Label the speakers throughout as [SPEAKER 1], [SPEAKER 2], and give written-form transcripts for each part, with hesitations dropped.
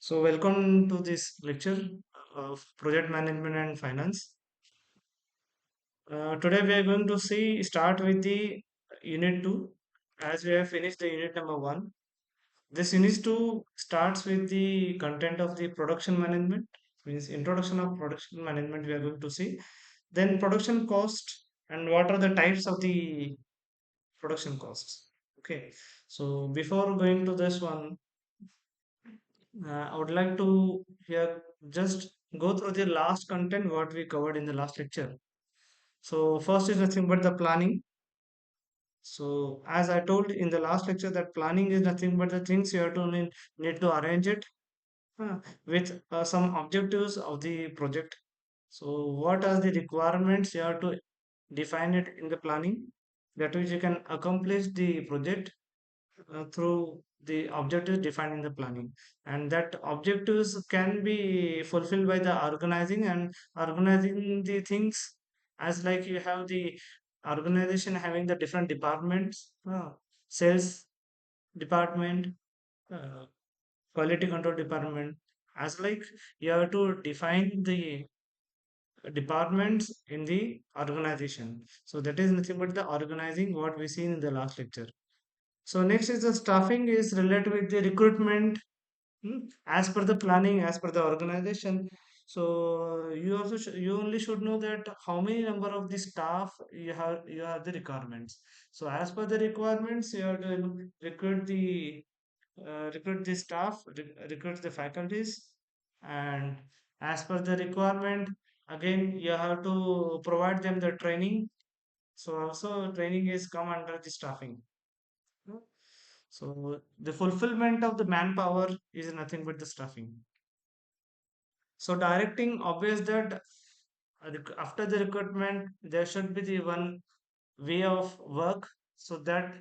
[SPEAKER 1] So, welcome to this lecture of project management and finance. Today, we are going to see start with the unit 2 as we have finished the unit number 1. This unit 2 starts with the content of the production management, means introduction of production management. We are going to see then production cost and what are the types of the production costs. Okay, so before going to this one, I would like to here just go through the last content what we covered in the last lecture. So first is nothing but the planning. So as I told in the last lecture that planning is nothing but the things you have to need to arrange it with some objectives of the project. So what are the requirements you have to define it in the planning that which you can accomplish the project through the objectives defined in the planning, and that objectives can be fulfilled by the organizing and organizing the things as like you have the organization having the different departments, sales department, uh, quality control department, as like you have to define the departments in the organization. So that is nothing but the organizing what we seen in the last lecture. So next is the staffing is related with the recruitment, as per the planning, as per the organization. So you only should know that how many number of the staff you have the requirements. So as per the requirements, you have to recruit the staff, recruit the faculties, and as per the requirement, again you have to provide them the training. So also training is come under the staffing. No? So the fulfillment of the manpower is nothing but the staffing. So directing obvious that after the recruitment there should be the one way of work. So that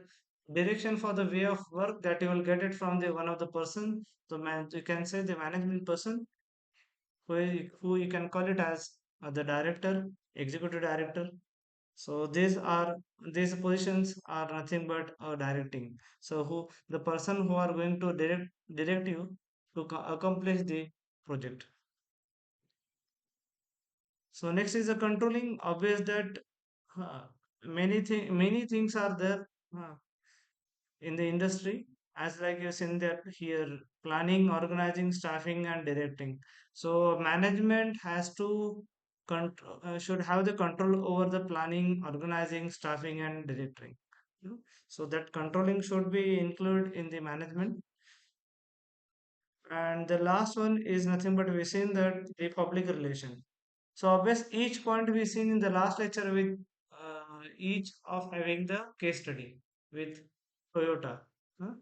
[SPEAKER 1] direction for the way of work that you will get it from the one of the person. The man you can say the management person who you can call it as the director, executive director. So these positions are nothing but directing. So who the person who are going to direct you to accomplish the project. So next is the controlling. Obvious that uh, many things are there uh, in the industry, as like you seen that here planning, organizing, staffing, and directing. So management has to should have the control over the planning, organizing, staffing, and directing. So that controlling should be included in the management. And the last one is nothing but we seen that the public relation. So obvious each point we seen in the last lecture with each of having the case study with Toyota. huh?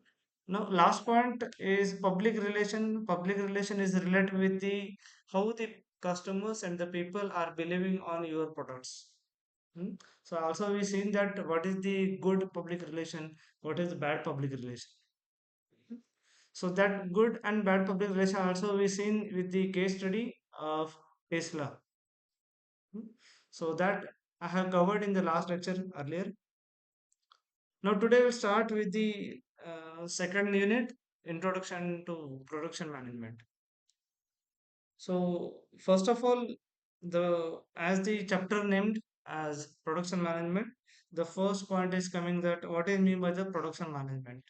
[SPEAKER 1] Now last point is public relation. Public relation is related with the how the customers and the people are believing on your products. Hmm? So also we seen that what is the good public relation, what is the bad public relation. So that good and bad public relation also we seen with the case study of Tesla. Hmm. So that I have covered in the last lecture earlier. Now today we'll start with the second unit, introduction to production management. So first of all, the as the chapter named as production management, the first point is coming that what is mean by the production management.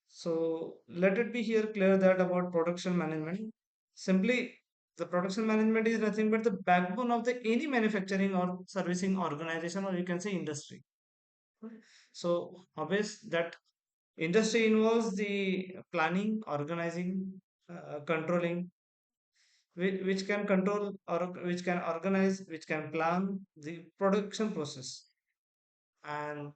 [SPEAKER 1] So let it be here clear that about production management. Simply, the production management is nothing but the backbone of the any manufacturing or servicing organization, or you can say industry. So obvious that industry involves the planning, organizing, controlling, which can control or which can organize, which can plan the production process, and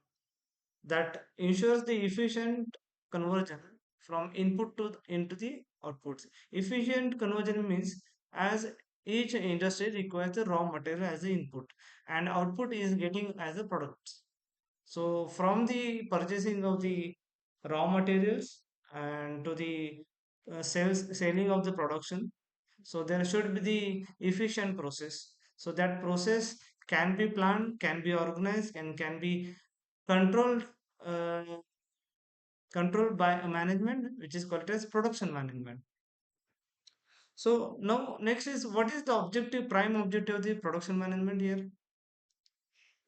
[SPEAKER 1] that ensures the efficient conversion from input to into the outputs. Efficient conversion means as each industry requires the raw material as the input and output is getting as a product. So from the purchasing of the raw materials and to the selling of the production, so there should be the efficient process. So that process can be planned, can be organized, and can be controlled uh, controlled by a management which is called as production management. So now next is, what is the objective, prime objective of the production management here?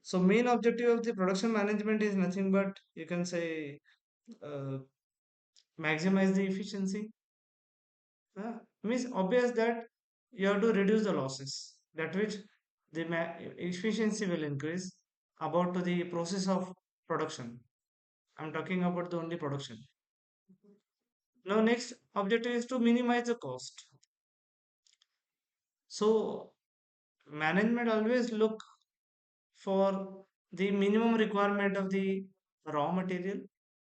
[SPEAKER 1] So main objective of the production management is nothing but, you can say, uh, maximize the efficiency. Means obvious that you have to reduce the losses. That which the efficiency will increase about to the process of production. I'm talking about the only production. Now next objective is to minimize the cost. So management always look for the minimum requirement of the raw material.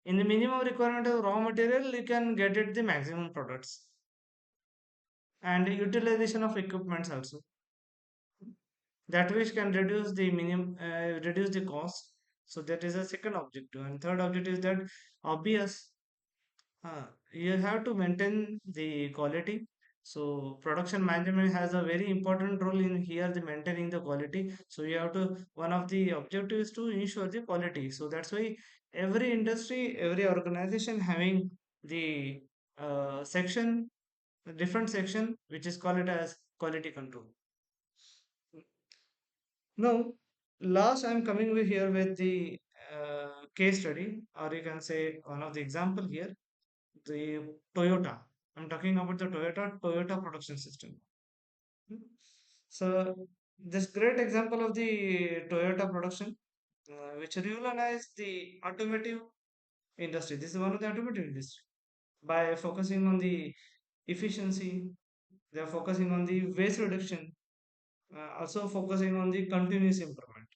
[SPEAKER 1] In the minimum requirement of raw material, you can get it the maximum products, and utilization of equipments also. That which can reduce the minimum, reduce the cost. So that is a second objective, and third objective is that obvious. You have to maintain the quality. So production management has a very important role in here, the maintaining the quality. So you have to, one of the objectives is to ensure the quality. So that's why every industry, every organization having the section, different section, which is called it as quality control. Now, last I'm coming with here with the case study, or you can say one of the example here, the Toyota. I'm talking about the Toyota production system. Hmm. So this great example of the Toyota production, which revolutionized the automotive industry. This is one of the automotive industry by focusing on the efficiency. They are focusing on the waste reduction, also focusing on the continuous improvement.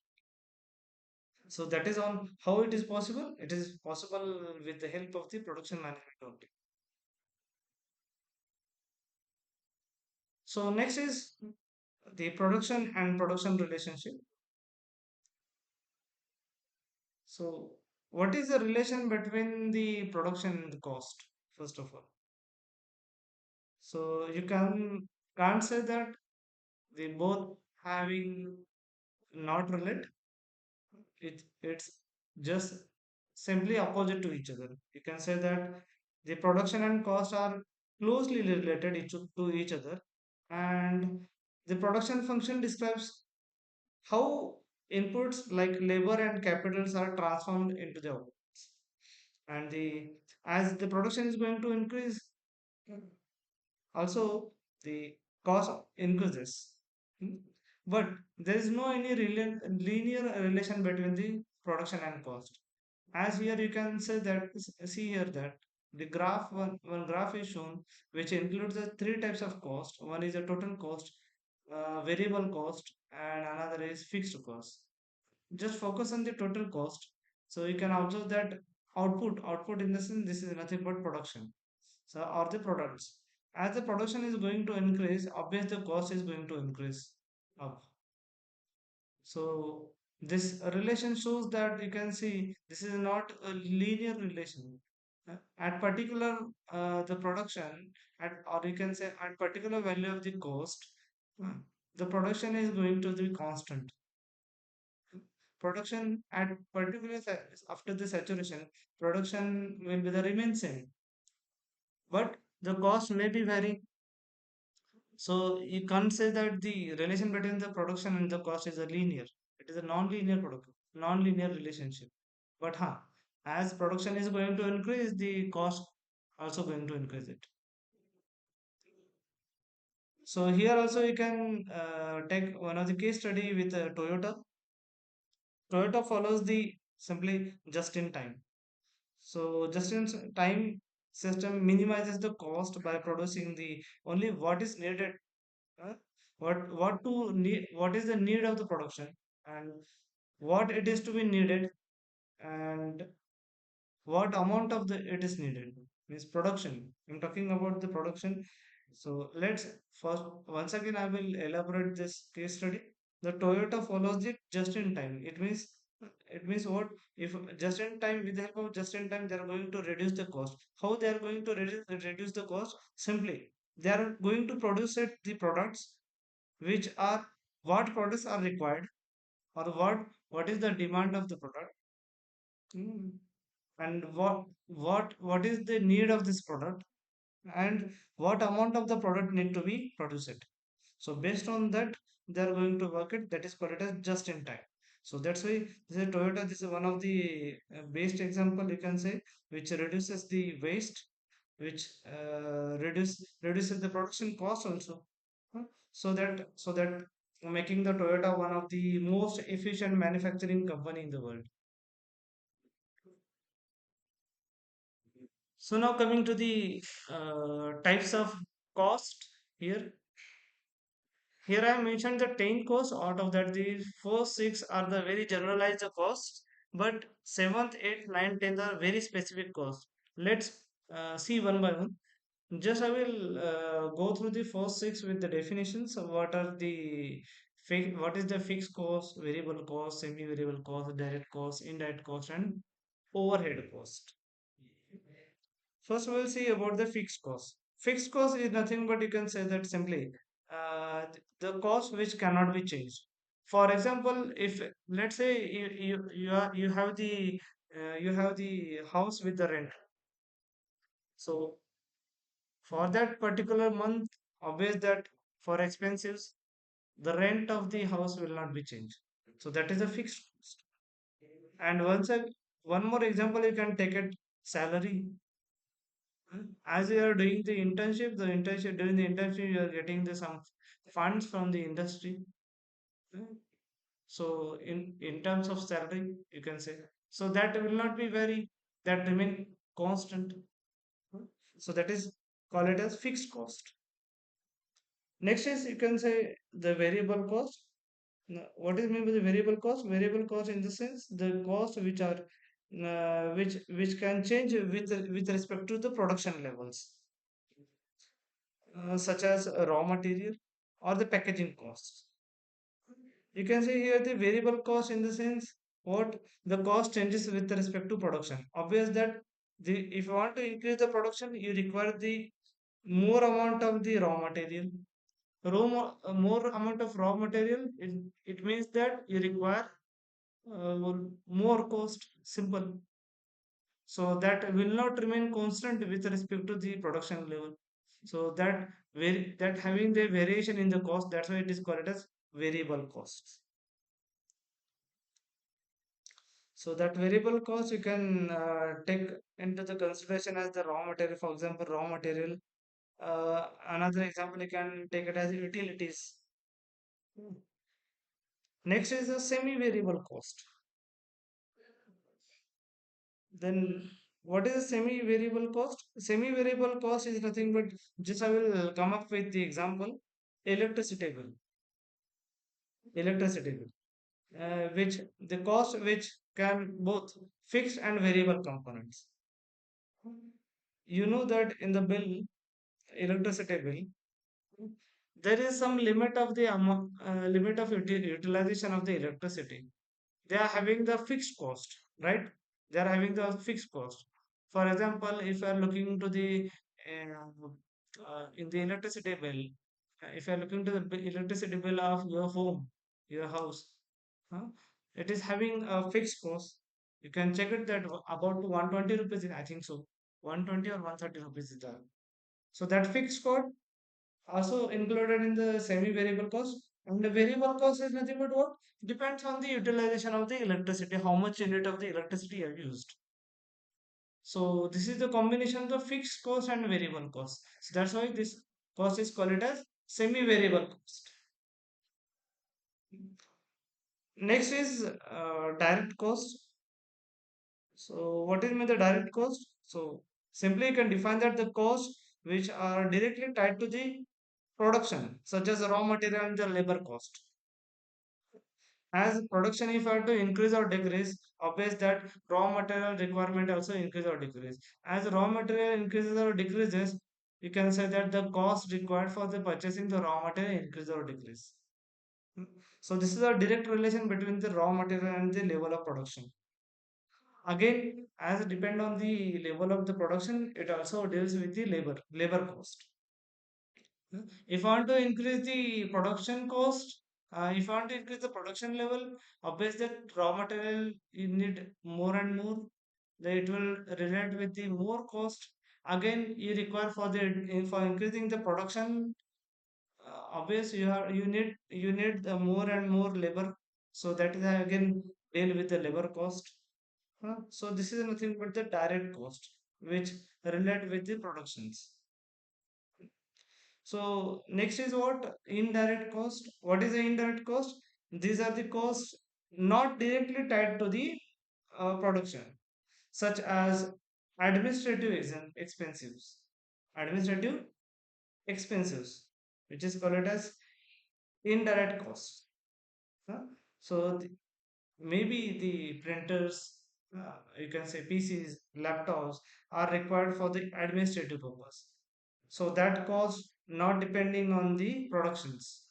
[SPEAKER 1] So that is on how it is possible. It is possible with the help of the production management only. So next is the production and production relationship. So what is the relation between the production and the cost? First of all, so you can't say that they both having not relate. It's just simply opposite to each other. You can say that the production and cost are closely related to each other, and the production function describes how inputs like labor and capitals are transformed into the outputs. And the as the production is going to increase, also the cost increases. Hmm. But there is no any linear relation between the production and cost. As here you can say that, see here that the graph, one graph is shown which includes the three types of cost. One is a total cost, variable cost, and another is fixed cost. Just focus on the total cost. So you can observe that output in the sense, this is nothing but production. So or the products. As the production is going to increase, obviously the cost is going to increase up. So this relation shows that, you can see this is not a linear relation. At particular the production, at, or you can say at particular value of the cost, uh, the production is going to be constant. Production at particular after the saturation, production will be the remain same, but the cost may be varying. So you can't say that the relation between the production and the cost is a linear. It is a non-linear product, non-linear relationship. But as production is going to increase, the cost also going to increase it. So here also you can take one of the case study with Toyota. Toyota follows the simply just in time. So just in time system minimizes the cost by producing the only what is needed. uh, what is the need of the production, and what it is to be needed, and what amount of the it is needed, means production. I'm talking about the production. So let's first, once again I will elaborate this case study. The Toyota follows it just in time. It means what? If just in time, with the help of just in time, they are going to reduce the cost. How they are going to reduce the cost? Simply, they are going to produce it the products which are, what products are required, or what is the demand of the product. Hmm. and what is the need of this product, and what amount of the product need to be produced. So based on that, they are going to work it. That is called as just in time. So that's why this is Toyota. This is one of the best example you can say, which reduces the waste, which reduces the production cost also. Huh? So that making the Toyota one of the most efficient manufacturing company in the world. So now coming to the types of cost here. Here I mentioned the 10 costs. Out of that, the first six are the very generalized costs, but seventh, eighth, ninth, tenth are very specific costs. Let's see one by one. Just I will go through the first six with the definitions of what is the fixed cost, variable cost, semi-variable cost, direct cost, indirect cost, and overhead cost. First, we'll see about the fixed cost. Fixed cost is nothing but you can say that simply the cost which cannot be changed. For example, if let's say you have the house with the rent. So for that particular month, obvious that for expenses, the rent of the house will not be changed. So that is a fixed cost. And one more example you can take it, salary. As you are doing the internship during the internship you are getting the some funds from the industry. uh, so in terms of salary you can say, so that will not be very, that remain constant. uh, so that is call it as fixed cost. Next is you can say the variable cost. Now, what is meant by the variable cost? Variable cost in the sense the cost which are which can change with respect to the production levels, such as raw material or the packaging costs. You can see here the variable cost in the sense what the cost changes with respect to production. Obvious that the if you want to increase the production, you require the more amount of the raw material. More amount of raw material, it means that you require more cost. Simple. So that will not remain constant with respect to the production level. So that having the variation in the cost, that's why it is called as variable costs. So that variable cost you can take into the consideration as the raw material. For example, raw material. Another example you can take it as utilities. Next is the semi-variable cost. Then what is semi-variable cost? Semi-variable cost is nothing but, just I will come up with the example, electricity bill. Electricity bill, which the cost which can both fixed and variable components. You know that in the bill, electricity bill, there is some limit of the limit of utilization of the electricity. They are having the fixed cost, right? They are having the fixed cost. For example, if you are looking to the in the electricity bill, if you are looking to the electricity bill of your home, your house, huh, it is having a fixed cost. You can check it that about 120 rupees, I think so. 120 or 130 rupees is there. So that fixed cost also included in the semi-variable cost. And the variable cost is nothing but what? Depends on the utilization of the electricity, how much unit of the electricity you have used. So this is the combination of the fixed cost and variable cost. So that's why this cost is called it as semi-variable cost. Next is direct cost. So what is mean the direct cost? So simply you can define that the cost which are directly tied to the production, such as raw material and the labor cost. As production, if I have to increase or decrease, obvious that raw material requirement also increase or decrease. As raw material increases or decreases, you can say that the cost required for the purchasing the raw material increase or decrease. Hmm. So this is a direct relation between the raw material and the level of production. Again, as it depend on the level of the production, it also deals with the labor cost. If I want to increase the production cost, if I want to increase the production level, obviously that raw material you need more and more. then it will relate with the more cost. Again, you require for the for increasing the production. Obviously, you need the more and more labor. So that is again deal with the labor cost. So this is nothing but the direct cost, which relate with the productions. So next is what indirect cost. What is the indirect cost? These are the costs not directly tied to the production, such as administrative expenses, administrative expenses, which is called as indirect cost. Huh? So maybe the printers, you can say PCs, laptops are required for the administrative purpose. So that cost not depending on the productions.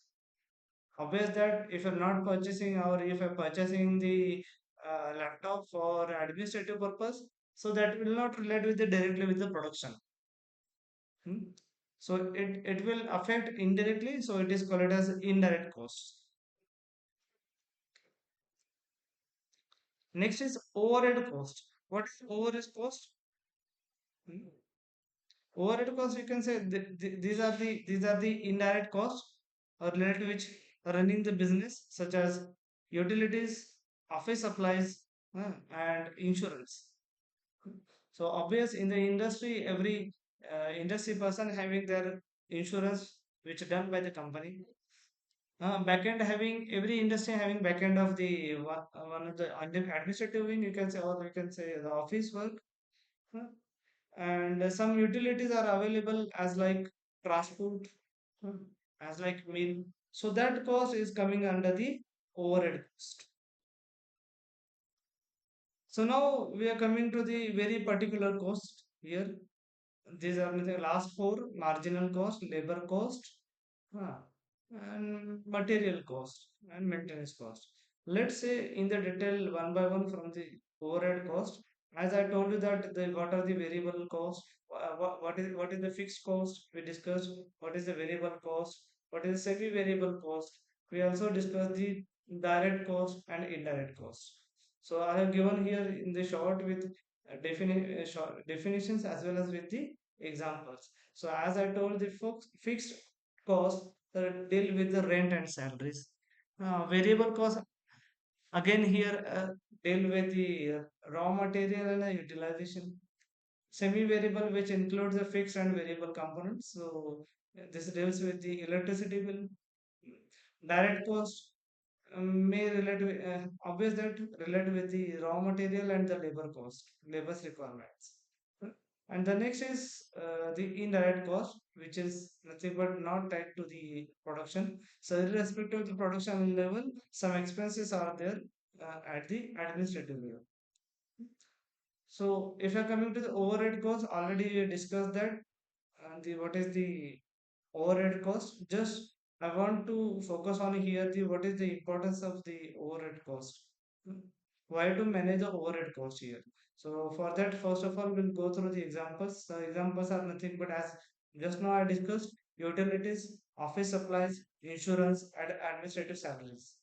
[SPEAKER 1] Obvious that if you're not purchasing or if you're purchasing the laptop for administrative purpose, so that will not relate with the directly with the production. Hmm? So it will affect indirectly. So it is called as indirect costs. Next is overhead cost. What is overhead cost? Hmm? Overhead cost, you can say these are the indirect costs or related to which running the business, such as utilities, office supplies, and insurance. So obvious in the industry, every industry person having their insurance, which done by the company. Backend having every industry having backend of the one of the administrative wing, you can say, or you can say the office work. uh, and some utilities are available as like transport, uh, as like meal. So that cost is coming under the overhead cost. So now we are coming to the very particular cost here. These are the last four: marginal cost, labor cost, uh, and material cost and maintenance cost. Let's say in the detail one by one from the overhead cost. As I told you that what are the variable cost, what is the fixed cost we discussed, what is the variable cost, what is the semi-variable cost. We also discussed the direct cost and indirect cost. So I have given here in the short with short definitions as well as with the examples. So as I told, the fixed cost deal with the rent and salaries. Variable cost again here deal with the raw material and utilization. Semi-variable, which includes the fixed and variable components. So this deals with the electricity bill. Direct cost may relate with, obvious that relate with the raw material and the labor cost, labor's requirements. And the next is the indirect cost, which is nothing but not tied to the production. So, irrespective of the production level, some expenses are there at the administrative level. So, if you're coming to the overhead cost, already we discussed that. The what is the overhead cost? Just I want to focus on here the what is the importance of the overhead cost. Hmm. Why to manage the overhead cost here? So for that, first of all, we'll go through the examples. The examples are nothing but as just now I discussed: utilities, office supplies, insurance, and administrative salaries.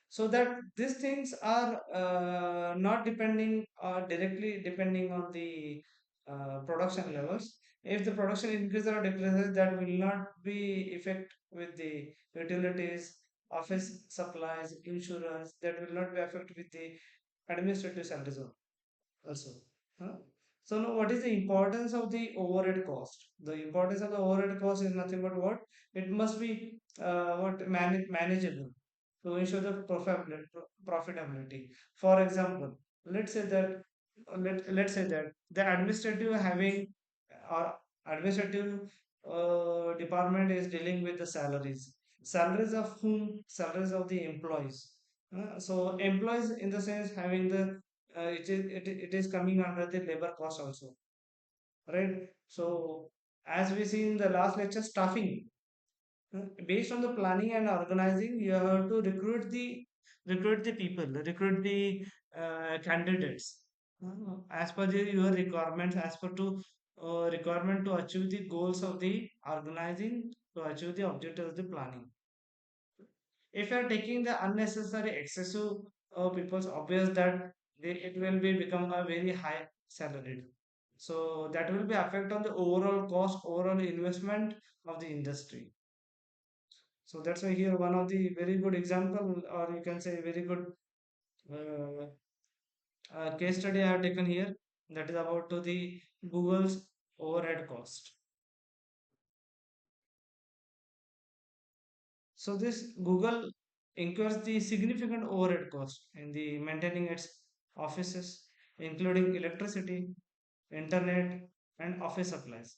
[SPEAKER 1] So that these things are not depending or directly depending on the production levels. If the production increases or decreases, that will not be effect with the utilities, office supplies, insurance. That will not be affect with the administrative salaries also. Huh? So now what is the importance of the overhead cost? The importance of the overhead cost is nothing but what? It must be manageable to ensure the profitability. For example, let's say that let's say that the administrative having or administrative department is dealing with the salaries of whom? Salaries of the employees. So employees in the sense having the it is coming under the labor cost also, right? So as we see in the last lecture, staffing. Based on the planning and organizing, you have to recruit the people, recruit the candidates as per your requirements, as per to requirement to achieve the goals of the organizing, to achieve the objectives of the planning. If you are taking the unnecessary excessive people's obvious that it will be become a very high salary. So that will be affect on the overall cost, overall investment of the industry. So that's why here one of the very good example, or you can say very good uh, case study I have taken here, that is about to the Google's overhead cost. So this Google incurs the significant overhead cost in the maintaining its offices, including electricity, internet, and office supplies.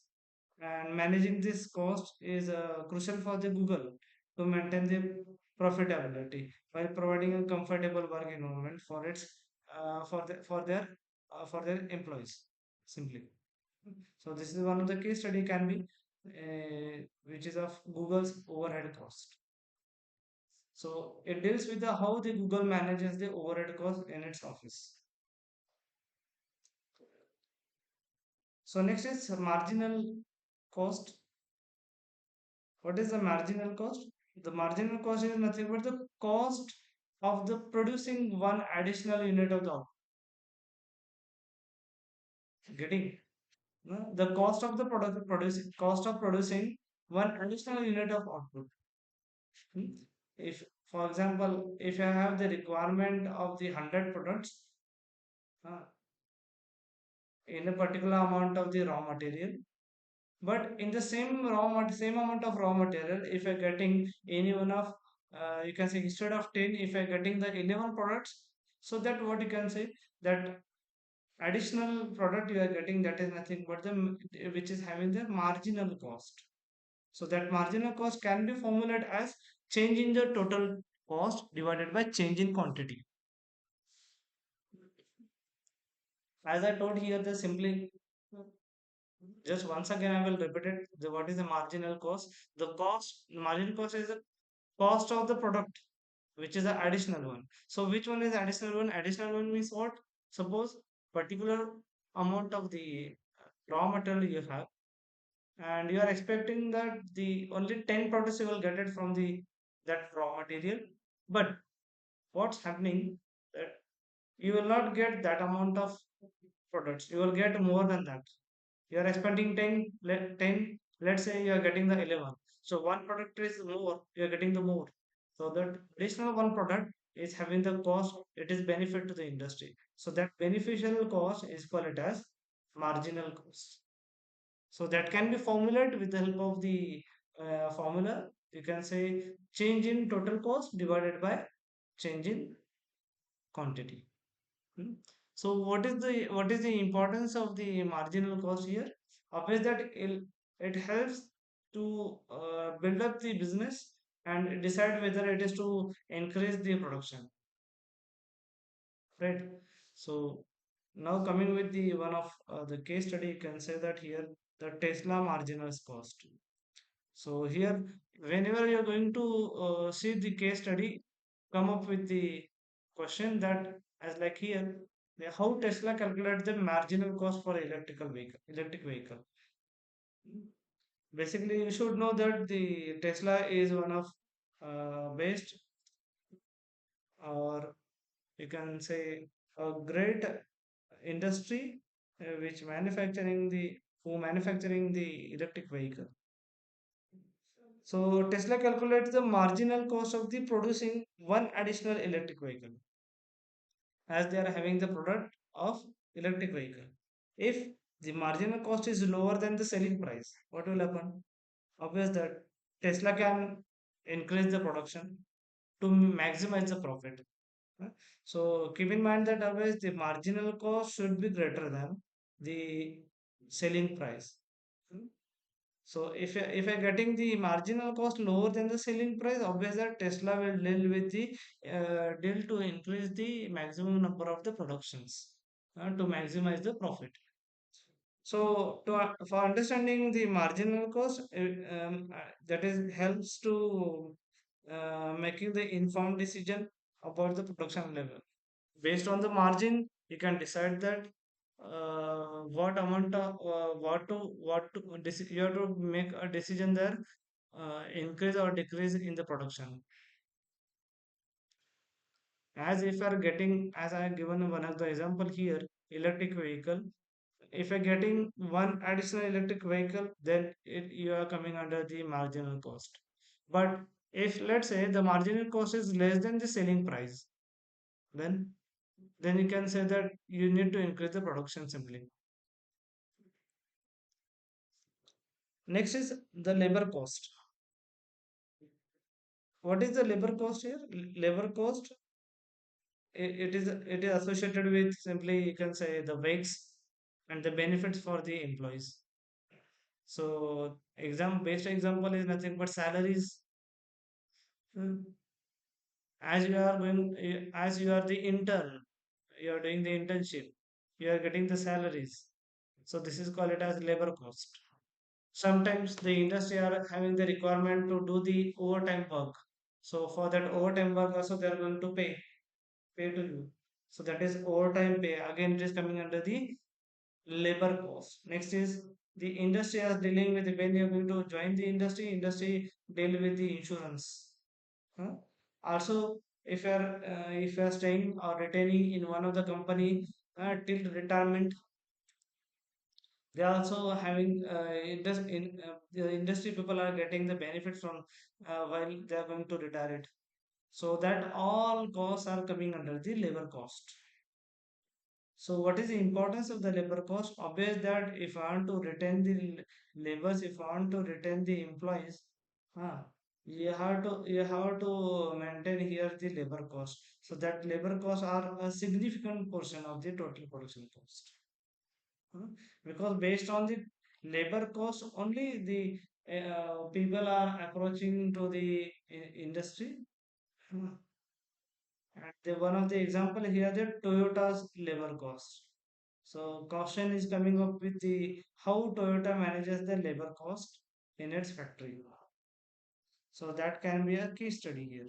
[SPEAKER 1] And managing this cost is crucial for the Google to maintain the profitability while providing a comfortable work environment for its for their employees. Simply, so this is one of the case study can be which is of Google's overhead cost. So it deals with the how the Google manages the overhead cost in its office. So next is marginal cost. What is the marginal cost? The marginal cost is nothing but the cost of the producing one additional unit of the output. Getting no? The cost of the product producing cost of producing one additional unit of output. Hmm? If, for example, if I have the requirement of the 100 products uh, in a particular amount of the raw material, but in the same amount of raw material, if I getting any one of you can say instead of 10, if I getting the 11 products, so that what you can say, that additional product you are getting, that is nothing but the which is having the marginal cost. So that marginal cost can be formulated as change in the total cost divided by change in quantity. As I told here, the simply just once again I will repeat it. What is the marginal cost? The cost marginal cost is the cost of the product, which is the additional one. So which one is additional one? Additional one means what? Suppose particular amount of the raw material you have, and you are expecting that the only 10 products you will get it from the that raw material. But what's happening that you will not get that amount of products. You will get more than that. You are expecting 10, let's say you are getting the 11. So one product is more, you are getting the more. So that additional one product is having the cost, it is benefit to the industry. So that beneficial cost is called as marginal cost. So that can be formulated with the help of the formula. You can say change in total cost divided by change in quantity. Hmm. So what is the importance of the marginal cost here? Obviously, that it helps to build up the business and decide whether it is to increase the production, right? So now coming with the one of the case study, you can say that here the Tesla marginal cost. So here, whenever you're going to see the case study, come up with the question that as like here, how Tesla calculate the marginal cost for electric vehicle. Basically, you should know that the Tesla is one of based, or you can say a great industry which manufacturing the who manufacturing the electric vehicle. So Tesla calculates the marginal cost of the producing one additional electric vehicle as they are having the product of electric vehicle. If the marginal cost is lower than the selling price, what will happen? Obvious that Tesla can increase the production to maximize the profit. Huh? So keep in mind that always the marginal cost should be greater than the selling price. Hmm? So if I getting the marginal cost lower than the selling price, obviously that Tesla will deal with the deal to increase the maximum number of the productions to maximize the profit. So for understanding the marginal cost, that is helps to making the informed decision about the production level. Based on the margin, you can decide that what amount of you have to make a decision there, increase or decrease in the production. As if are getting, as I have given one of the example here, electric vehicle. If you're getting one additional electric vehicle, then you are coming under the marginal cost. But if let's say the marginal cost is less than the selling price, then you can say that you need to increase the production simply. Next is the labor cost. What is the labor cost here? Labor cost, it is associated with simply you can say the wakes and the benefits for the employees. So best example is nothing but salaries. Hmm. As you are going, as you are the intern, you are doing the internship, you are getting the salaries. So this is called it as labor cost. Sometimes the industry are having the requirement to do the overtime work. So for that overtime work also they are going to pay to you. So that is overtime pay. Again, it is coming under the labor cost. Next is the industry are dealing with when you are going to join the industry. Industry deal with the insurance. Huh? Also, if you are staying or retaining in one of the company till retirement, they are also having the industry people are getting the benefit from while they are going to retire it. So that all costs are coming under the labor cost. So what is the importance of the labor cost? Obvious that if I want to retain the laborers, if I want to retain the employees, huh, you have to maintain here the labor cost. So that labor costs are a significant portion of the total production cost. Huh? Because based on the labor cost, only the people are approaching to the industry. Huh? And one of the example here, the Toyota's labor cost. So caution is coming up with the how Toyota manages the labor cost in its factory. So that can be a case study here.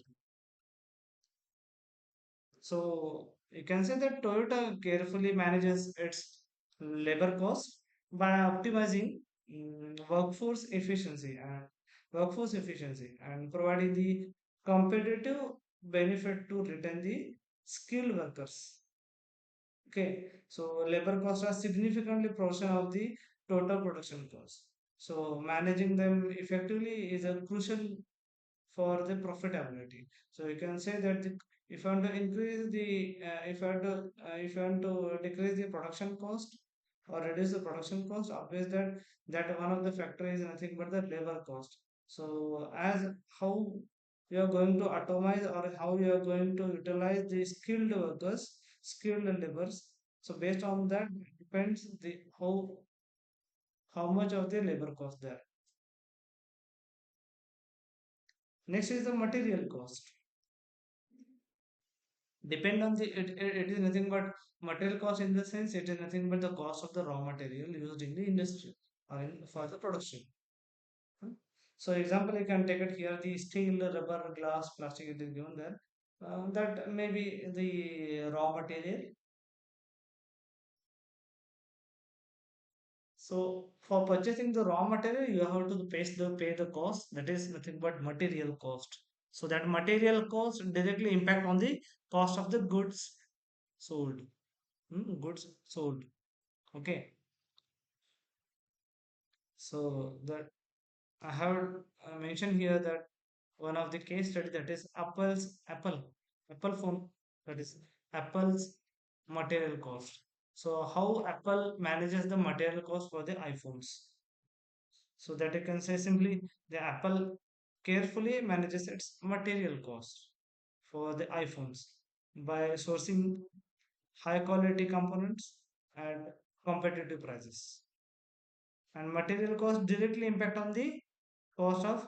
[SPEAKER 1] So you can say that Toyota carefully manages its labor cost by optimizing workforce efficiency and providing the competitive benefit to retain the skilled workers. Okay, so labor costs are significantly portion of the total production cost. So managing them effectively is a crucial for the profitability. So you can say that if you want to increase the if you want to decrease the production cost or reduce the production cost, obvious that one of the factor is nothing but the labor cost. So as how you are going to atomize or how you are going to utilize the skilled workers, skilled laborers. So based on that depends the how much of the labor cost there. Next is the material cost. Depend on it is nothing but material cost in the sense it is nothing but the cost of the raw material used in the industry or for the production. Hmm. So example you can take it here the steel, rubber, glass, plastic it is given there. That may be the raw material. So for purchasing the raw material you have to pay the cost, that is nothing but material cost. So that material cost directly impact on the cost of the goods sold. Goods sold. Okay. So that I have mentioned here that one of the case study that is Apple phone, that is Apple's material cost. So how Apple manages the material cost for the iPhones. So that you can say simply the Apple carefully manages its material cost for the iPhones by sourcing high quality components at competitive prices. And material cost directly impact on the cost of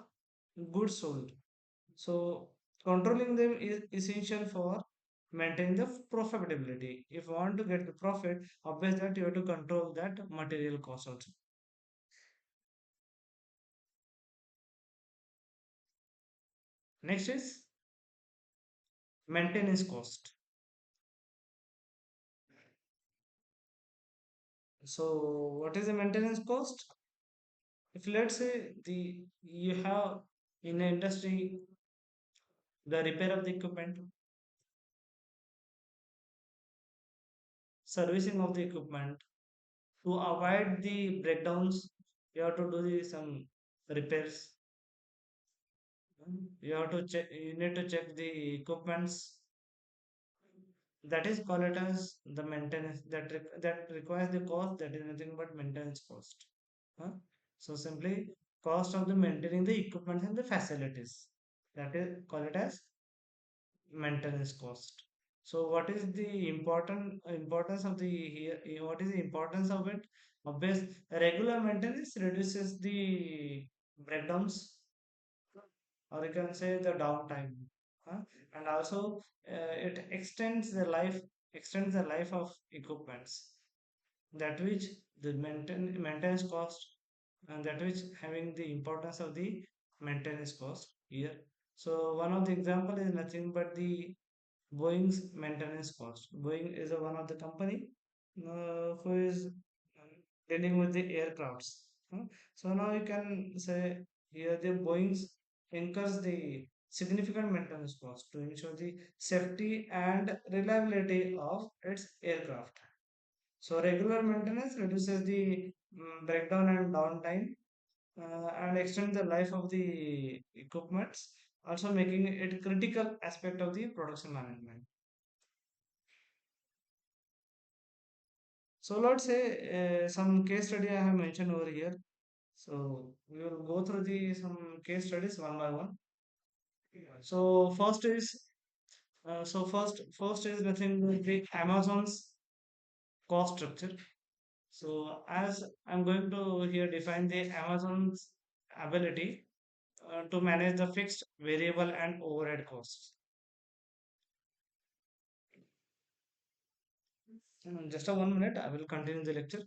[SPEAKER 1] goods sold. So controlling them is essential for maintaining the profitability. If you want to get the profit, obviously that you have to control that material cost also. Next is maintenance cost. So what is the maintenance cost? If let's say the you have in the industry the repair of the equipment, servicing of the equipment. To avoid the breakdowns, you have to do some repairs. You have to check. You need to check the equipments. That is called it as the maintenance that requires the cost. That is nothing but maintenance cost. Huh? So simply cost of the maintaining the equipment and the facilities. That is call it as maintenance cost. So what is the importance of the here? What is the importance of it? Obvious regular maintenance reduces the breakdowns, or you can say the downtime, huh? And also it extends the life of equipments, that which the maintenance cost, and that which having the importance of the maintenance cost here. So one of the example is nothing but the Boeing's maintenance cost. Boeing is one of the company who is dealing with the aircrafts. huh? So now you can say here the Boeing's incurs the significant maintenance cost to ensure the safety and reliability of its aircraft. So regular maintenance reduces the breakdown and downtime, and extend the life of the equipments, also making it critical aspect of the production management. So let's say some case study I have mentioned over here. So we will go through the some case studies one by one. So first is nothing but the Amazon's cost structure. So as I'm going to here define the Amazon's ability to manage the fixed, variable, and overhead costs. Just a 1 minute, I will continue the lecture.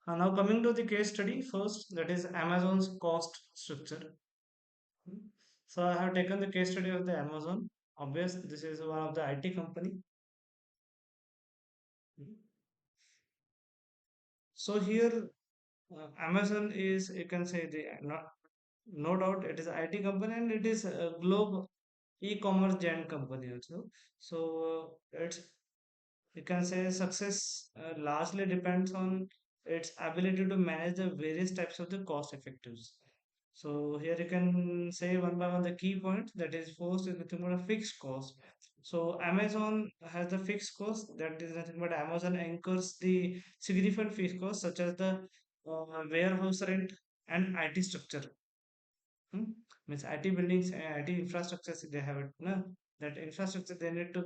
[SPEAKER 1] Now coming to the case study first, that is Amazon's cost structure. So I have taken the case study of the Amazon. Obvious, this is one of the IT company. So here, Amazon is, you can say, the not no doubt it is an IT company, and it is a global e-commerce giant company also. So it's, you can say, success largely depends on its ability to manage the various types of the cost effectives. So here you can say one by one the key points. That is, first is nothing but a fixed cost. So Amazon has the fixed cost, that is nothing but Amazon incurs the significant fixed costs such as the warehouse rent and IT structure. Hmm? Means IT buildings and IT infrastructures they have it. No? That infrastructure they need to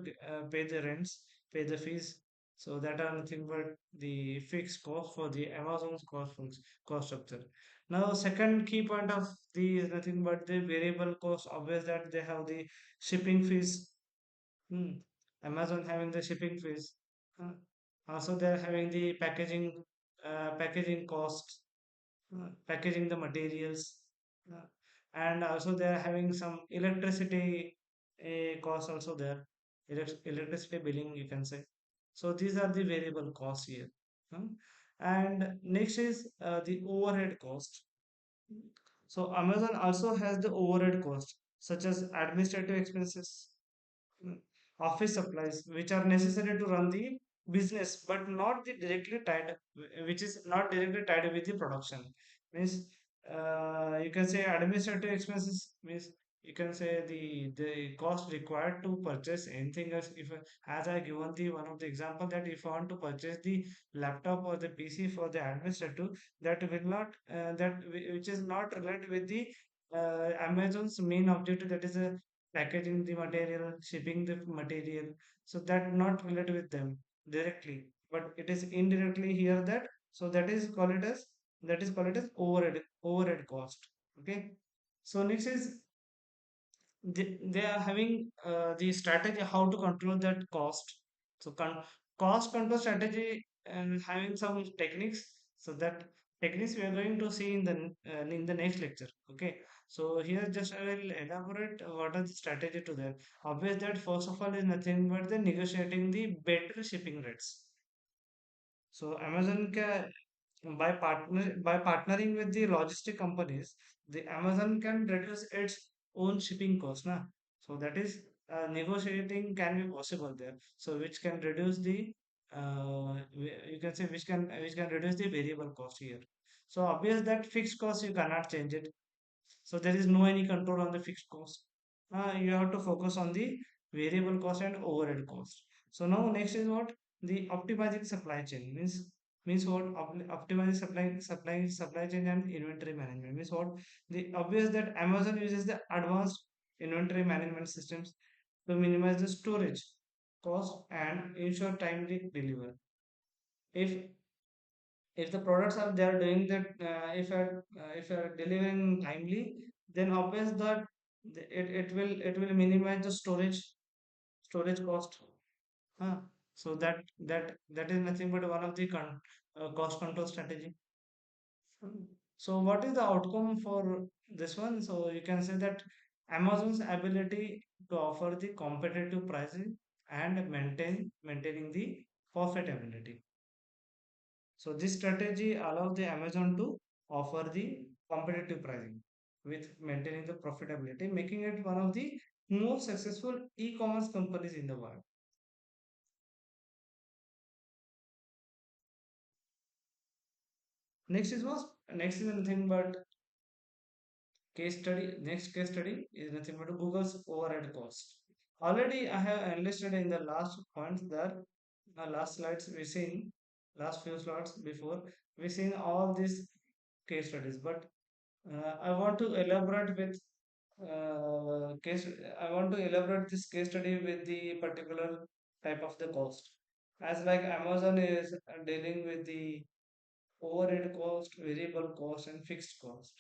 [SPEAKER 1] pay the rents, pay the fees. So that are nothing but the fixed cost for the Amazon's cost structure. Now, second key point of the is nothing but the variable cost. Obvious that they have the shipping fees. Hmm. Amazon having the shipping fees. Huh. Also, they are having the packaging costs, packaging the materials, uh, and also they are having some electricity costs also there. Electricity billing, you can say. So these are the variable costs here. huh? And next is the overhead cost. So Amazon also has the overhead cost such as administrative expenses, mm, office supplies, which are necessary to run the business, but not the directly tied, which is not directly tied with the production. Means you can say administrative expenses means, you can say the cost required to purchase anything else. If as I given the one of the example, that if I want to purchase the laptop or the PC for the administrative, that will not which is not related with the Amazon's main objective, that is a packaging the material, shipping the material. So that not related with them directly, but it is indirectly here that. So that is called it as that is called it as overhead cost. Okay. So next is they are having the strategy how to control that cost. So cost control strategy and having some techniques. So that techniques we are going to see in the next lecture. Okay. So here just I will elaborate what are the strategy to that. Obvious that first of all is nothing but the negotiating the better shipping rates. So Amazon can by partnering with the logistic companies, the Amazon can reduce its own shipping cost, na? So that is negotiating can be possible there. So which can reduce the you can say which can reduce the variable cost here. So obvious that fixed cost you cannot change it, so there is no any control on the fixed cost. You have to focus on the variable cost and overhead cost. So now next is what the optimizing supply chain means what optimizing supply chain and inventory management means what the obvious that Amazon uses the advanced inventory management systems to minimize the storage cost and ensure timely delivery. If if the products are they are doing that if you are delivering timely, then obvious that it will minimize the storage cost. Huh? So that is nothing but one of the cost control strategy. So what is the outcome for this one? So you can say that Amazon's ability to offer the competitive pricing and maintaining the profitability. So this strategy allows the Amazon to offer the competitive pricing with maintaining the profitability, making it one of the most successful e-commerce companies in the world. Next is what? Next is nothing but case study. Next case study is nothing but Google's overhead cost. Already I have enlisted in the last points there, last slides we seen, last few slides before we seen all these case studies, but I want to elaborate with case. I want to elaborate this case study with the particular type of the cost. As like Amazon is dealing with the overhead cost, variable cost, and fixed cost.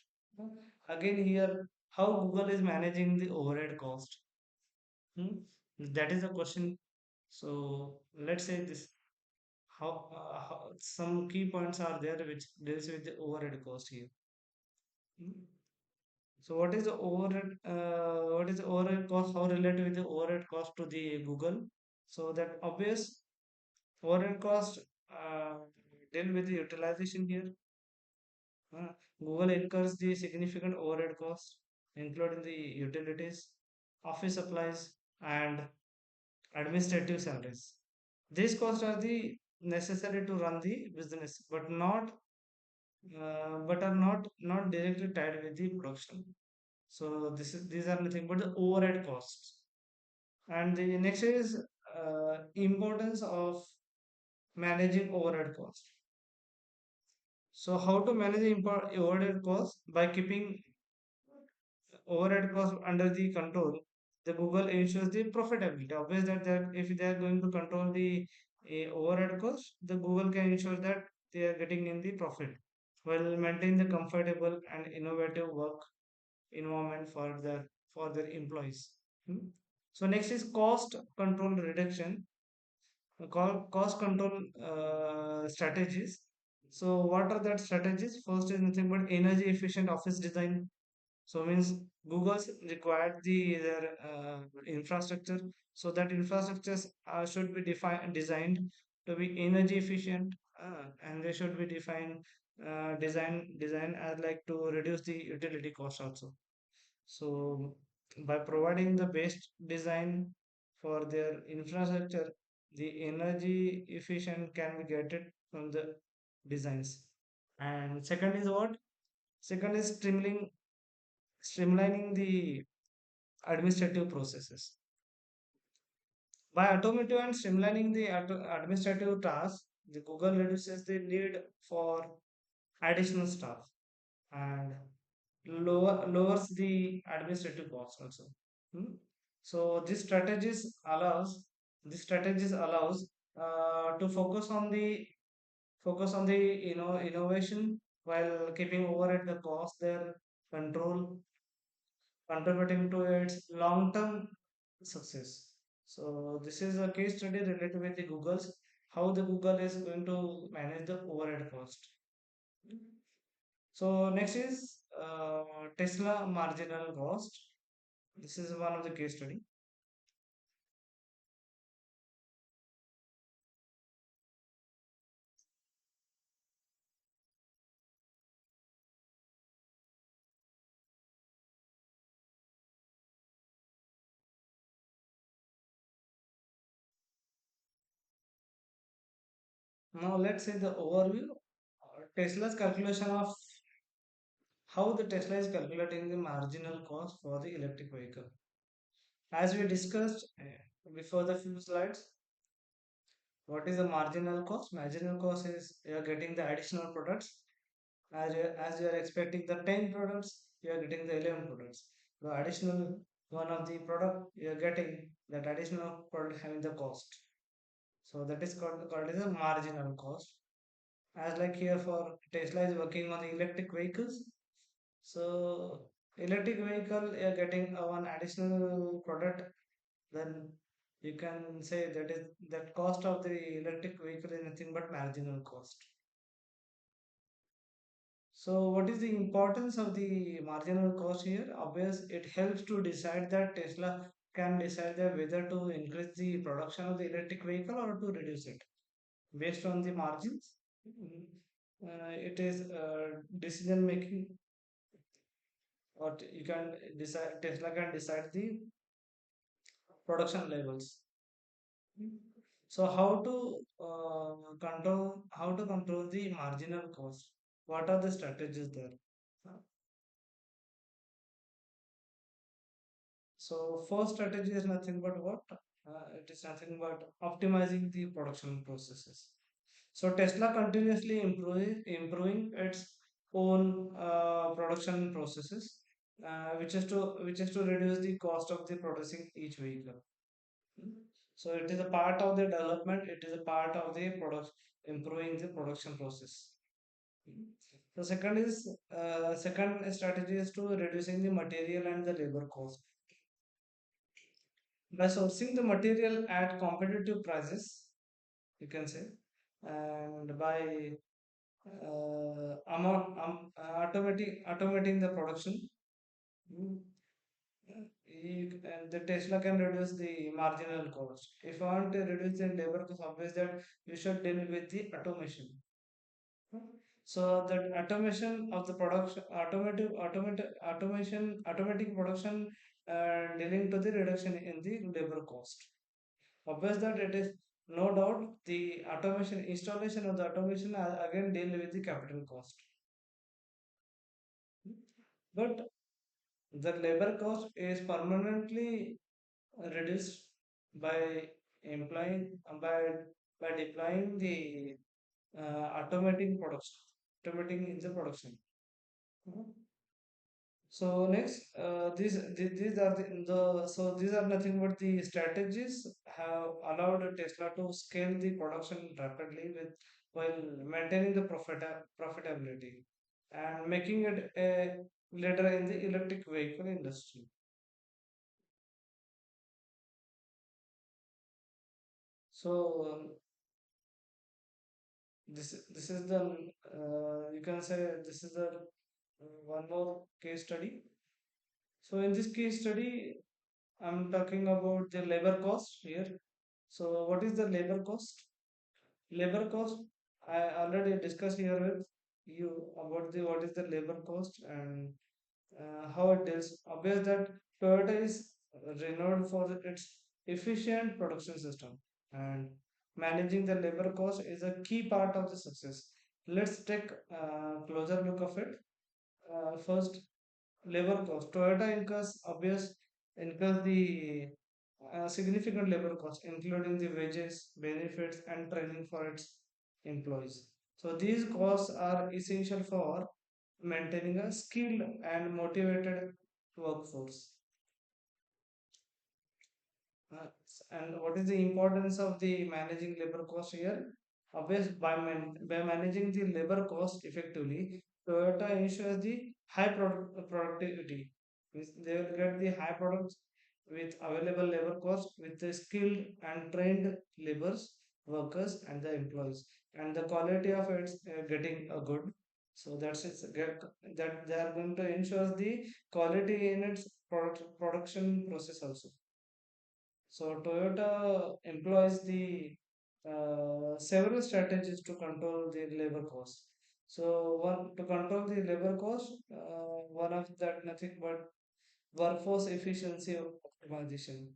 [SPEAKER 1] Again, here how Google is managing the overhead cost. Hmm? That is the question. So let's say this. How some key points are there which deals with the overhead cost here. Hmm? So what is the overhead? What is the overhead cost? How related with the overhead cost to the Google? So that obvious overhead cost deal with the utilization here. Uh, Google incurs the significant overhead costs, including the utilities, office supplies, and administrative salaries. These costs are the necessary to run the business, but are not directly tied with the production. So these are nothing but the overhead costs. And the next is importance of managing overhead cost. So how to manage the overhead cost by keeping overhead cost under the control. The Google ensures the profitability. Obviously, if they are going to control the overhead cost, the Google can ensure that they are getting in the profit while maintaining the comfortable and innovative work environment for their employees. Hmm. So next is cost control reduction, cost control strategies. So what are that strategies? First is nothing but energy efficient office design. So means Google's required their infrastructure. So that infrastructures should be designed to be energy efficient, and they should be design as like to reduce the utility cost also. So by providing the best design for their infrastructure, the energy efficient can be getted from the designs. And second is what? Second is streamlining the administrative processes. By automating and streamlining the administrative tasks, the Google reduces the need for additional staff and lowers the administrative costs also. Hmm? So this strategies allows to focus on the innovation while keeping overhead the cost their control, contributing to its long-term success. So this is a case study related with the Google's how the Google is going to manage the overhead cost. So next is Tesla marginal cost. This is one of the case study. Now let's see the overview. Tesla's calculation of how the Tesla is calculating the marginal cost for the electric vehicle. As we discussed before the few slides, what is the marginal cost? Marginal cost is you are getting the additional products. As you are expecting the 10 products, you are getting the 11 products. The additional one of the product you are getting that additional product having the cost. So that is called as a marginal cost. As like here for Tesla is working on the electric vehicles. So electric vehicle you are getting one additional product, then you can say that is that cost of the electric vehicle is nothing but marginal cost. So what is the importance of the marginal cost here? Obvious, it helps to decide that Tesla can decide that whether to increase the production of the electric vehicle or to reduce it based on the margins. Mm, it is decision making, or you can decide. Tesla can decide the production levels. So how to control the marginal cost? What are the strategies there? So first strategy is nothing but what? It is nothing but optimizing the production processes. So Tesla continuously improving its own production processes, which is to reduce the cost of the producing each vehicle. So it is a part of the development. It is a part of the product improving the production process. The second strategy is to reducing the material and the labor cost by sourcing the material at competitive prices, you can say, and by automating the production. mm, and the Tesla can reduce the marginal cost. If you want to reduce the labor cost, obvious that you should deal with the automation. So that automation of the production, automatic production, leading to the reduction in the labor cost. Obvious that it is no doubt the automation installation of the automation again deal with the capital cost. But the labor cost is permanently reduced by employing by deploying the automating in the production. Mhm. So next, these are these are nothing but the strategies have allowed Tesla to scale the production rapidly with while maintaining the profitability and making it a leader in the electric vehicle industry. So this is the you can say this is the one more case study. So in this case study, I'm talking about the labor cost here. So what is the labor cost? Labor cost, I already discussed here with you about the what is the labor cost and how it is. Obvious that Toyota is renowned for its efficient production system, and managing the labor cost is a key part of the success. Let's take a closer look of it. First, labor cost. Toyota incurs the significant labor costs, including the wages, benefits, and training for its employees. So these costs are essential for maintaining a skilled and motivated workforce. Uh, and what is the importance of the managing labor cost here? Obvious by managing the labor cost effectively, Toyota ensures the high productivity. Means they will get the high products with available labor cost with the skilled and trained laborers, workers, and the employees, and the quality of it's getting a good. So that's it. That they are going to ensure the quality in its production process also. So Toyota employs the several strategies to control the labor cost. So one to control the labor cost, one of that nothing but workforce efficiency optimization.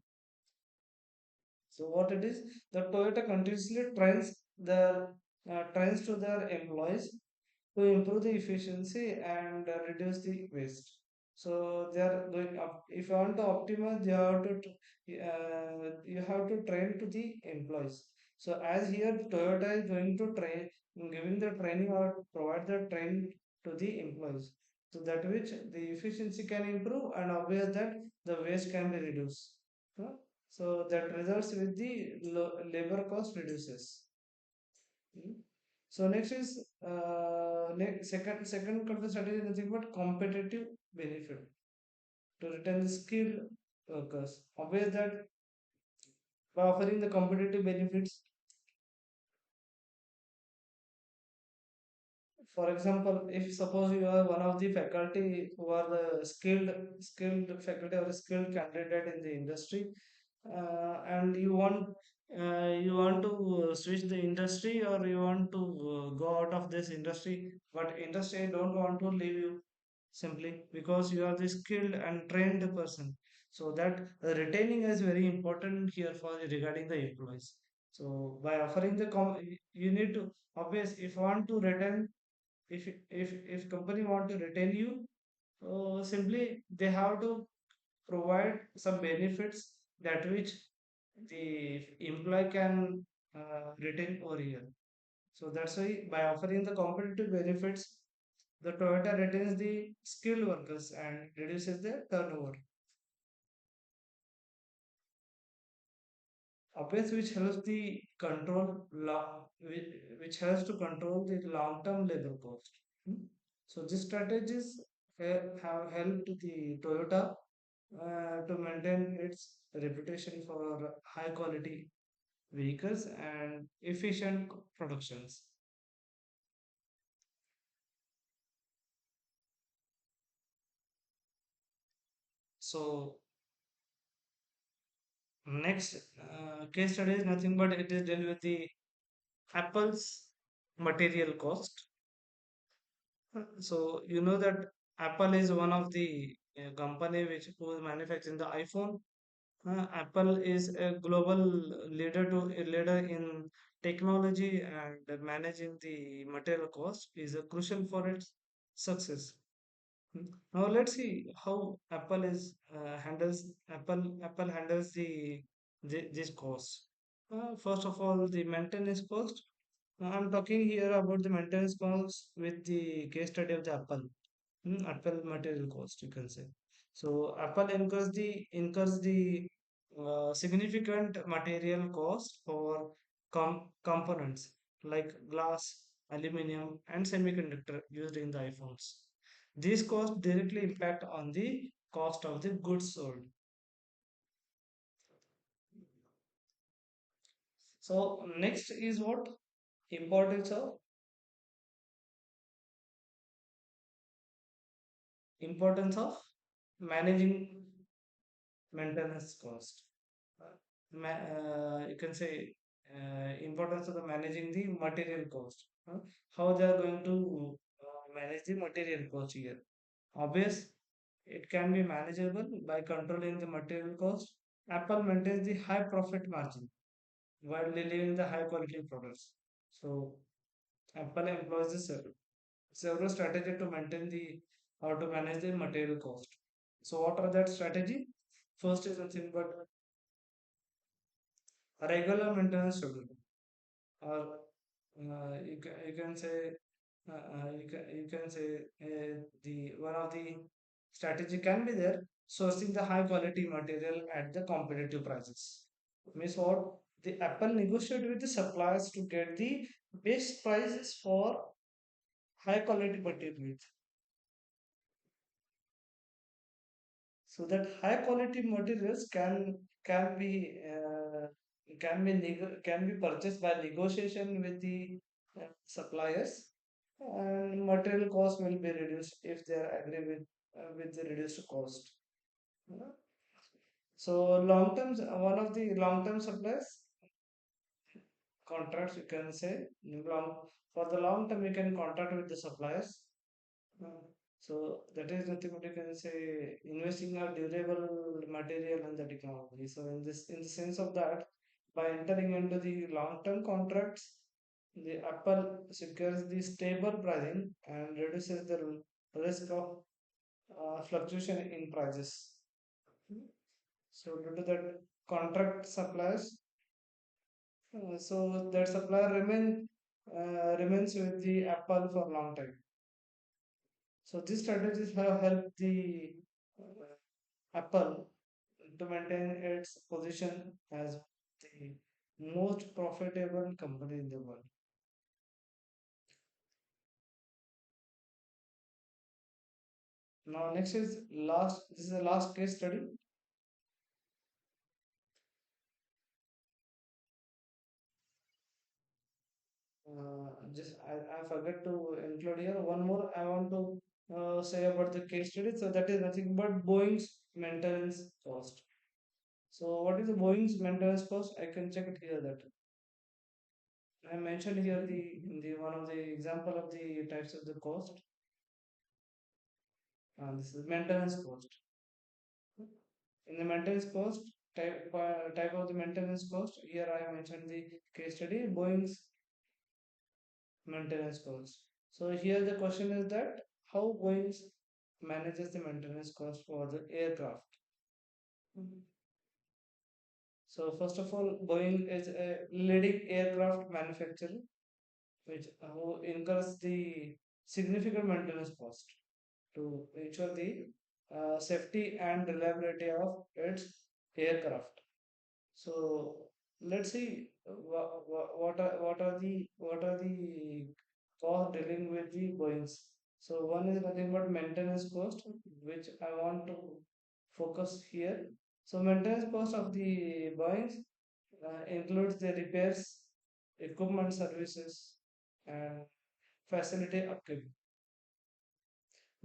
[SPEAKER 1] So what it is, the Toyota continuously trains to their employees to improve the efficiency and reduce the waste. So they are going up. If you want to optimize, you have to train to the employees. So as here, Toyota is going to train, giving the training or provide the train to the employees. So that which the efficiency can improve and obvious that the waste can be reduced. Huh? So that results with the labor cost reduces. Mm. So next is second control strategy is nothing but competitive benefit to retain the skilled workers. Obvious that by offering the competitive benefits, for example, if suppose you are one of the faculty who are the skilled faculty or skilled candidate in the industry, and you want to switch the industry or you want to go out of this industry, but industry don't want to leave you simply because you are the skilled and trained person. So that retaining is very important here for regarding the employees. So by offering the you need to obvious if you want to retain, if company want to retain you, simply they have to provide some benefits that which the employee can retain over here. So that's why by offering the competitive benefits, the Toyota retains the skilled workers and reduces their turnover. Obvious which helps the which helps to control the long-term labor cost. Hmm. So these strategies have helped the Toyota to maintain its reputation for high quality vehicles and efficient productions. So next case study is nothing but it is dealt with the Apple's material cost. So you know that Apple is one of the company which who is manufacturing the iPhone. Apple is a global leader in technology and managing the material cost is crucial for its success. Now let's see how Apple handles this cost. First of all, the maintenance cost. I'm talking here about the maintenance cost with the case study of the Apple. Apple material cost, you can say. So Apple incurs the significant material cost for components like glass, aluminum, and semiconductor used in the iPhones. These costs directly impact on the cost of the goods sold. So next is what importance of managing maintenance cost. You can say importance of the managing the material cost. How they are going to manage the material cost here. Obvious, it can be manageable by controlling the material cost. Apple maintains the high profit margin while delivering the high quality products. So Apple employs the several strategies to maintain the how to manage the material cost. So what are that strategy? First is nothing but a regular maintenance schedule, or you can say you can say the one of the strategy can be there sourcing the high quality material at the competitive prices. Means what the Apple negotiate with the suppliers to get the best prices for high quality materials. So that high quality materials can be purchased by negotiation with the suppliers, and material cost will be reduced if they are agree with the reduced cost. Uh, So long term, one of the long term suppliers contracts, you can say, long for the long term you can contract with the suppliers. Uh, so that is nothing but you can say investing a durable material and the technology. So in the sense of that, by entering into the long term contracts, the Apple secures the stable pricing and reduces the risk of fluctuation in prices. So due to that contract suppliers, so that supplier remains with the Apple for long time. So these strategies have helped the Apple to maintain its position as the most profitable company in the world. Now next is last. This is the last case study. I forgot to include here one more. I want to say about the case study. So that is nothing but Boeing's maintenance cost. So what is the Boeing's maintenance cost? I can check it here that I mentioned here the one of the example of the types of the cost. This is maintenance cost. In the maintenance cost type of the maintenance cost, here I have mentioned the case study Boeing's maintenance cost. So here the question is that how Boeing manages the maintenance cost for the aircraft. So first of all, Boeing is a leading aircraft manufacturer which who incurs the significant maintenance cost to ensure the safety and reliability of its aircraft. So let's see what are the cost dealing with the Boeings. So one is nothing but maintenance cost, which I want to focus here. So maintenance cost of the Boeings includes the repairs, equipment services, and facility upkeep.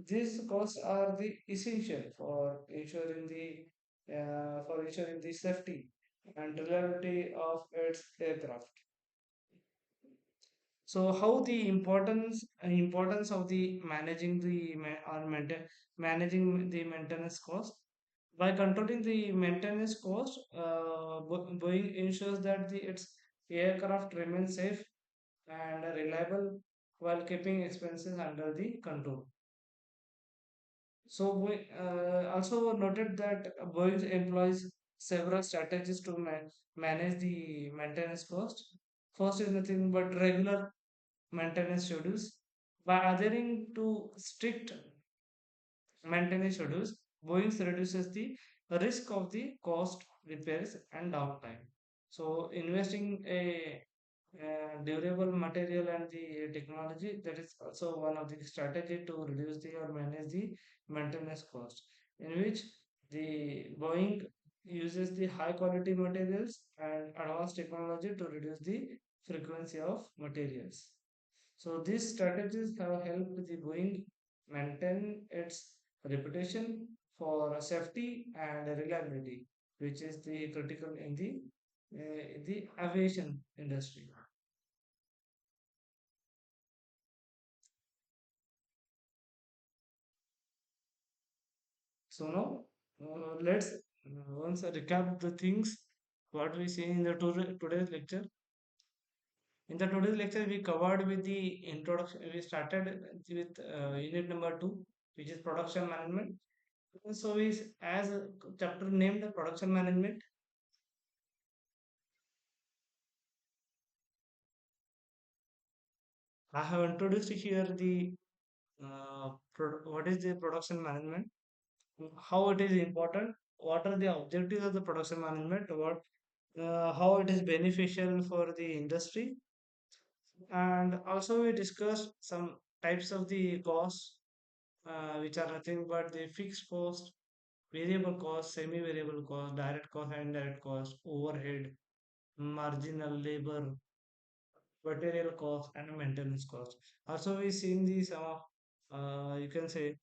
[SPEAKER 1] These costs are the essential for ensuring the safety and reliability of its aircraft. So how the importance of the managing the maintenance cost by controlling the maintenance cost, Boeing ensures that its aircraft remain safe and reliable while keeping expenses under the control. So we also noted that Boeing employs several strategies to manage the maintenance cost. First is nothing but regular maintenance schedules. By adhering to strict maintenance schedules, Boeing reduces the risk of the cost repairs and downtime. So investing durable material and the technology, that is also one of the strategy to reduce the or manage the maintenance cost, in which the Boeing uses the high quality materials and advanced technology to reduce the frequency of materials. So these strategies have helped the Boeing maintain its reputation for safety and reliability, which is the critical in the aviation industry. So now let's once recap the things what we see in the today's lecture. In the today's lecture, we covered with the introduction. We started with unit number two, which is production management. So we as a chapter named production management. I have introduced here the what is the production management, how it is important, what are the objectives of the production management, what how it is beneficial for the industry, and also we discussed some types of the costs, which are nothing but the fixed cost, variable cost, semi-variable cost, direct cost, and indirect cost, overhead, marginal labor, material cost, and maintenance cost. Also, we seen these, you can say,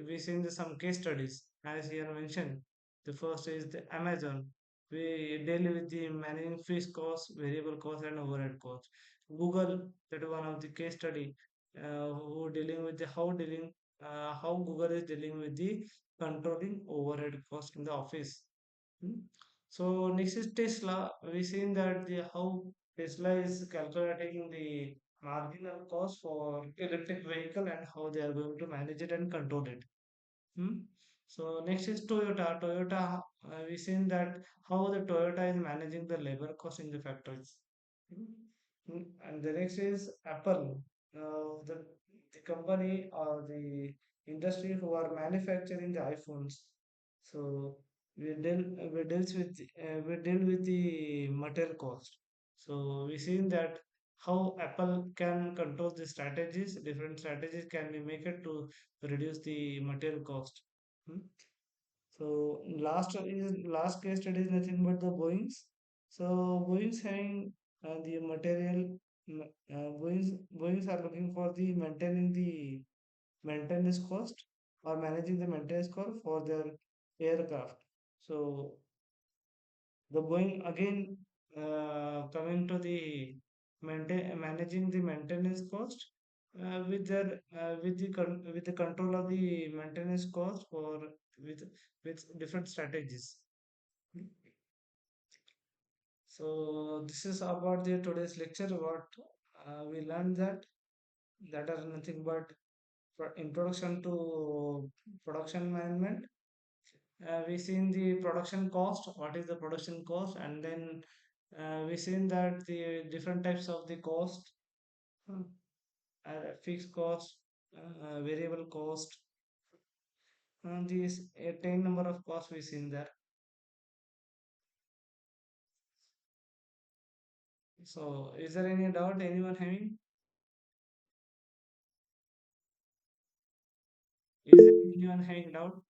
[SPEAKER 1] we seen some case studies as here mentioned. The first is the Amazon. We deal with the managing fixed cost, variable cost, and overhead cost. Google, that is one of the case study, who dealing with the how Google is dealing with the controlling overhead cost in the office. Hmm. So next is Tesla. We've seen that the how Tesla is calculating the marginal cost for electric vehicle and how they are going to manage it and control it. Hmm. So next is Toyota. Toyota, we've seen that how the Toyota is managing the labor cost in the factories. Hmm. And the next is Apple, the company or the industry who are manufacturing the iPhones. So we deal with the material cost. So we seen that how Apple can control the strategies. Different strategies can be made to reduce the material cost. Hmm. So last case study is nothing but the Boeing's. So Boeing's having the material. Boeing's are looking for the maintaining the maintenance cost or managing the maintenance cost for their aircraft. So the Boeing again, coming to the managing the maintenance cost, with the control of the maintenance cost for with with different strategies. So this is about the today's lecture. What we learned that are nothing but introduction to production management. We seen the production cost. What is the production cost? And then we seen that the different types of the cost, uh, fixed cost, variable cost, and these a 10 number of costs we seen there. So is there any doubt anyone having? Is there anyone having doubt?